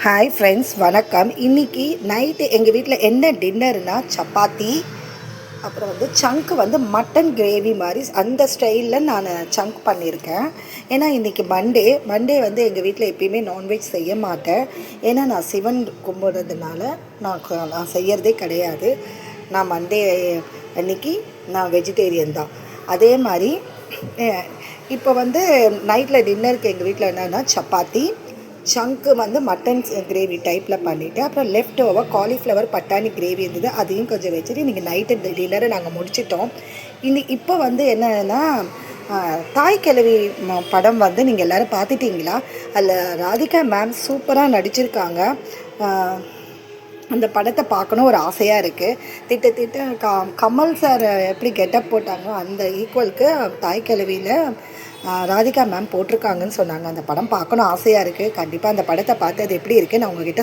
Hi friends, வணக்கம். இன்றைக்கி night எங்கள் வீட்டில் என்ன டின்னர்னா சப்பாத்தி, அப்புறம் சங்க் மட்டன் கிரேவி மாதிரி அந்த ஸ்டைலில் நான் சங்க் பண்ணியிருக்கேன். ஏன்னா இன்றைக்கி மண்டே எங்கள் வீட்டில் எப்பயுமே நான்வெஜ் செய்ய மாட்டேன். ஏன்னா நான் சிவன் கும்பிட்றதுனால நான் செய்கிறதே கிடையாது. நான் மண்டே அன்றைக்கி நான் வெஜிடேரியன் தான். அதே மாதிரி இப்போ நைட்டில் டின்னருக்கு எங்கள் வீட்டில் என்னென்னா சப்பாத்தி, சங்க்கு மட்டன் கிரேவி டைப்பில் பண்ணிவிட்டு, அப்புறம் லெஃப்ட் ஓவர் காலிஃப்ளவர் பட்டாணி கிரேவி இருந்தது, அதையும் கொஞ்சம் வச்சுட்டு இன்றைக்கி நைட்டு டின்னரை நாங்கள் முடிச்சிட்டோம். இப்போ என்னென்னா தாய் கிழவி படம் நீங்கள் எல்லோரும் பார்த்துட்டிங்களா? அதில் ராதிகா மேம் சூப்பராக நடிச்சிருக்காங்க. அந்த படத்தை பார்க்கணும் ஒரு ஆசையாக இருக்குது. திட்ட கமல் சார் எப்படி கெட்டப் போட்டாங்களோ அந்த ஈக்குவலுக்கு தாய் கிழவியில் ராதிகா மேம் போட்டிருக்காங்கன்னு சொன்னாங்க. அந்த படம் பார்க்கணும் ஆசையாக இருக்குது. கண்டிப்பாக அந்த படத்தை பார்த்து அது எப்படி இருக்குது நான் உங்ககிட்ட